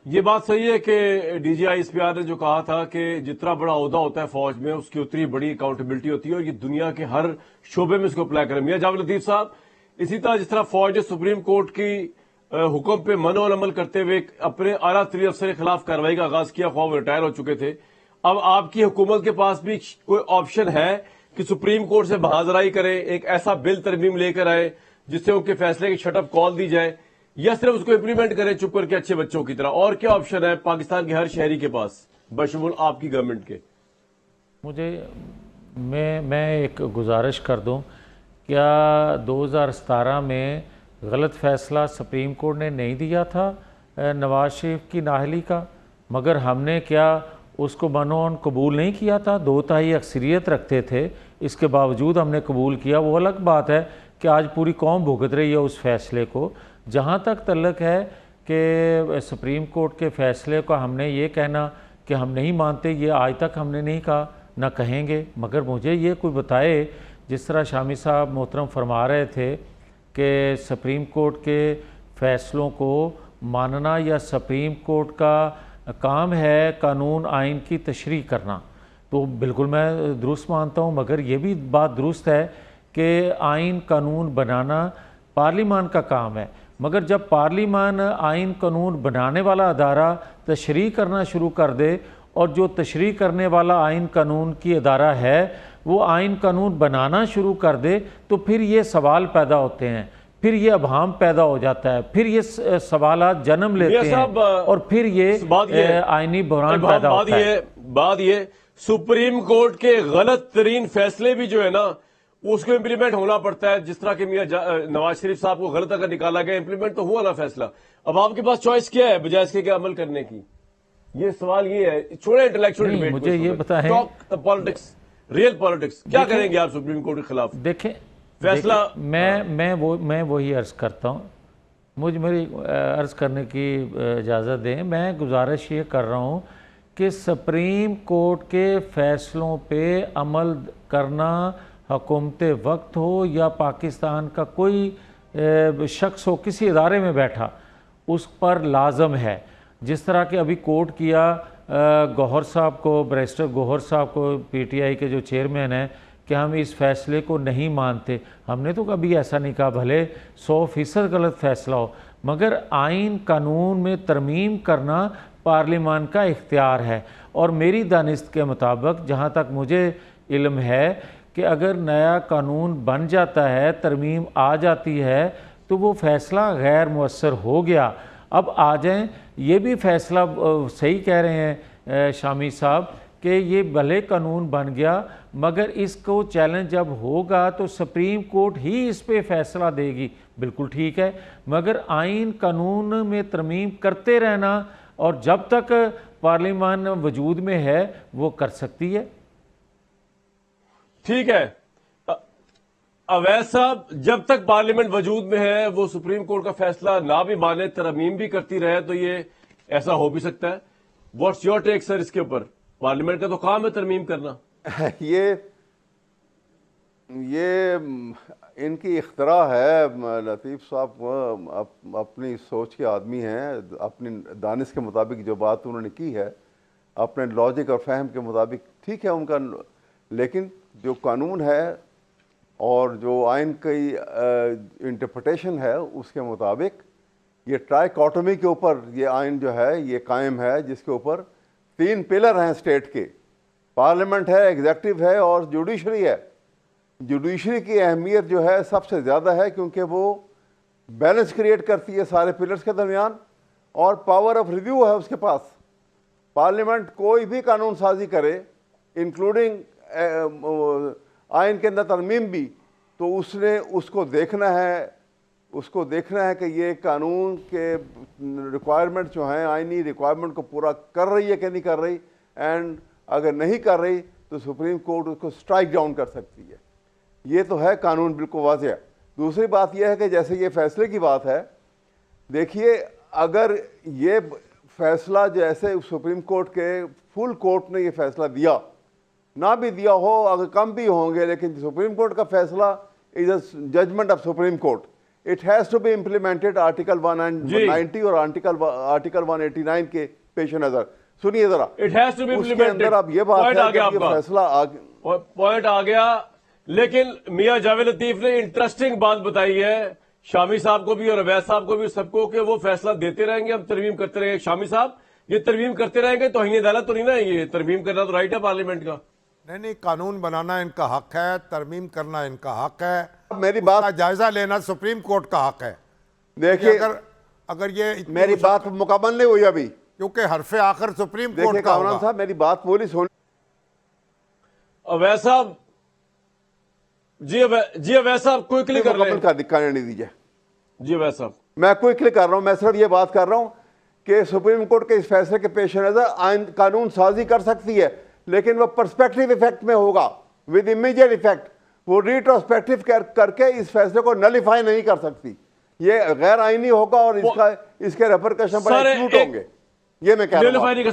ये बात सही है कि डीजीआईएसपीआर ने जो कहा था कि जितना बड़ा ओहदा होता है फौज में उसकी उतनी बड़ी अकाउंटेबिलिटी होती है और ये दुनिया के हर शोबे में इसको अप्लाई करें। मियां जावेद लतीफ साहब, इसी तरह जिस तरह फौज ने सुप्रीम कोर्ट की हुक्म पे मनो अमल करते हुए अपने आला तरीन अफसर के खिलाफ कार्रवाई का आगाज किया, ख्वाह रिटायर हो चुके थे, अब आपकी हुकूमत के पास भी कोई ऑप्शन है कि सुप्रीम कोर्ट से बहादुराई करें, एक ऐसा बिल तरमीम लेकर आए जिससे उनके फैसले की शटअप कॉल दी जाए, या सिर्फ उसको इंप्लीमेंट करें चुप करके अच्छे बच्चों की तरह? और क्या ऑप्शन है पाकिस्तान के हर शहरी के पास बशमूल आपकी गवर्नमेंट के? मुझे मैं एक गुजारिश कर दूं, क्या 2017 में गलत फैसला सुप्रीम कोर्ट ने नहीं दिया था नवाज शरीफ की नाहली का, मगर हमने क्या उसको मनोन कबूल नहीं किया था? 2/3 अक्सरियत रखते थे, इसके बावजूद हमने कबूल किया। वो अलग बात है कि आज पूरी कौम भुगत रही है उस फैसले को। जहाँ तक तल्लक है कि सुप्रीम कोर्ट के फैसले को हमने ये कहना कि हम नहीं मानते, ये आज तक हमने नहीं कहा, ना कहेंगे। मगर मुझे ये कोई बताए, जिस तरह शामी साहब मोहतरम फरमा रहे थे कि सुप्रीम कोर्ट के फ़ैसलों को मानना या सुप्रीम कोर्ट का काम है कानून आइन की तशरीह करना, तो बिल्कुल मैं दुरुस्त मानता हूँ। मगर ये भी बात दुरुस्त है कि आइन कानून बनाना पार्लिमान का काम है, मगर जब पार्लिमान आइन कानून बनाने वाला अदारा तशरीह करना शुरू कर दे और जो तशरीह करने वाला आइन कानून की अदारा है वो आइन कानून बनाना शुरू कर दे, तो फिर ये सवाल पैदा होते हैं, फिर ये अभाम पैदा हो जाता है, फिर ये सवालात जन्म लेते हैं और फिर ये आइनी बहरान पैदा होता है। बात ये सुप्रीम कोर्ट के गलत तरीन फैसले भी जो है ना उसको इंप्लीमेंट होना पड़ता है। जिस तरह के मियां नवाज शरीफ साहब को गलत अगर निकाला गया, इंप्लीमेंट तो हुआ ना फैसला। अब आपके पास चॉइस क्या है बजाय इसके क्या अमल करने की? ये सवाल ये है, छोड़े इंटेलेक्चुअल डिबेट, मुझे ये बताएं, टॉक पॉलिटिक्स, रियल पॉलिटिक्स। क्या करेंगे आप सुप्रीम कोर्ट के खिलाफ? देखें फैसला मैं वही अर्ज करता हूँ, मेरी अर्ज करने की इजाज़त दें। मैं गुजारिश ये कर रहा हूँ कि सुप्रीम कोर्ट के फैसलों पे अमल करना हुकूमत वक्त हो या पाकिस्तान का कोई शख्स हो किसी इदारे में बैठा, उस पर लाजम है। जिस तरह के अभी कोर्ट किया गौहर साहब को, बैरिस्टर गौहर साहब को, पीटीआई के जो चेयरमैन हैं, कि हम इस फैसले को नहीं मानते। हमने तो कभी ऐसा नहीं कहा, भले 100% गलत फैसला हो, मगर आइन कानून में तरमीम करना पार्लिमान का इख्तियार है। और मेरी दानिस्त के मुताबिक, जहाँ तक मुझे इल्म है, कि अगर नया कानून बन जाता है, तरमीम आ जाती है, तो वो फ़ैसला गैर मुअस्सर हो गया। अब आ जाएं, ये भी फ़ैसला सही कह रहे हैं शामी साहब कि ये भले कानून बन गया, मगर इसको चैलेंज जब होगा तो सुप्रीम कोर्ट ही इस पे फ़ैसला देगी। बिल्कुल ठीक है, मगर आइन कानून में तरमीम करते रहना, और जब तक पार्लियामान वजूद में है वो कर सकती है। ठीक है अवैध साहब, जब तक पार्लियामेंट वजूद में है वो सुप्रीम कोर्ट का फैसला ना भी माने, तरमीम भी करती रहे, तो ये ऐसा हो भी सकता है। व्हाट्स योर टेक सर इसके ऊपर? पार्लियामेंट का तो काम है तरमीम करना। ये इनकी इख्तरा है। लतीफ़ साहब अपनी सोच के आदमी हैं, अपनी दानिश के मुताबिक जो बात उन्होंने की है, अपने लॉजिक और फहम के मुताबिक ठीक है उनका, लेकिन जो कानून है और जो आइन की इंटरप्रिटेशन है उसके मुताबिक ये ट्राइकॉटमी के ऊपर ये आइन जो है ये कायम है, जिसके ऊपर 3 पिलर हैं स्टेट के। पार्लियामेंट है, एग्जेक्टिव है और जुडिशरी है। जुडिशरी की अहमियत जो है सबसे ज़्यादा है, क्योंकि वो बैलेंस क्रिएट करती है सारे पिलर्स के दरमियान, और पावर ऑफ रिव्यू है उसके पास। पार्लियामेंट कोई भी कानून साजी करे, इंक्लूडिंग आइन के अंदर तरमीम भी, तो उसने उसको देखना है कि ये कानून के रिक्वायरमेंट जो हैं, आइनी रिक्वायरमेंट को पूरा कर रही है कि नहीं कर रही, एंड अगर नहीं कर रही तो सुप्रीम कोर्ट उसको स्ट्राइक डाउन कर सकती है। ये तो है कानून बिल्कुल वाज़ेह। दूसरी बात यह है कि जैसे ये फैसले की बात है, देखिए अगर ये फैसला जैसे सुप्रीम कोर्ट के फुल कोर्ट ने ये फैसला दिया, ना भी दिया हो, अगर कम भी होंगे, लेकिन सुप्रीम कोर्ट का फैसला is a judgement of Supreme Court. It has to be implemented article 190 और आर्टिकल 189 के पेश नजर। सुनिए जरा, इट हैज टू बी उसके अंदर अब ये बात पॉइंट है आ गया कि ये आपका, फैसला पॉइंट आ गया। लेकिन मियां जावेद लतीफ ने इंटरेस्टिंग बात बताई है शामी साहब को भी और अवैध साहब को भी, सबको, कि वो फैसला देते रहेंगे, हम तरमीम करते रहेंगे। शामी साहब, ये तरमीम करते रहेंगे तो तौहीन अदालत तो नहीं ना, ये तरमीम करना तो राइट है पार्लियामेंट का। नहीं, कानून बनाना इनका हक है, तरमीम करना इनका हक है, मेरी उसका बात जायजा लेना सुप्रीम कोर्ट का हक है। देखिए, अगर ये इतनी मेरी बात मुकम्मल नहीं हुई अभी, क्योंकि हरफे आखिर सुप्रीम देखिए कोर्ट का कामरान होगा। साहब, मेरी बात पूरी सुन। अवैध साहब, जी अवैध साहब क्विकली कर मुकम्मल लें। का दिक्कत नहीं दीजिए। जी अवैध साहब, मैं क्विकली कर रहा हूं, मैं सिर्फ ये बात कर रहा हूं कि सुप्रीम कोर्ट के इस फैसले के पेश नजर आइन कानून साजी कर सकती है, लेकिन वो पर्सपेक्टिव इफेक्ट में होगा, विद इमीडिएट इफेक्ट। वो रिट्रोस्पेक्टिव करके इस फैसले को नलिफाई नहीं कर सकती। ये गैर आईनी होगा और इसके रेपरकशन बड़े एक्यूट होंगे। ये मैं कह रहा हूं।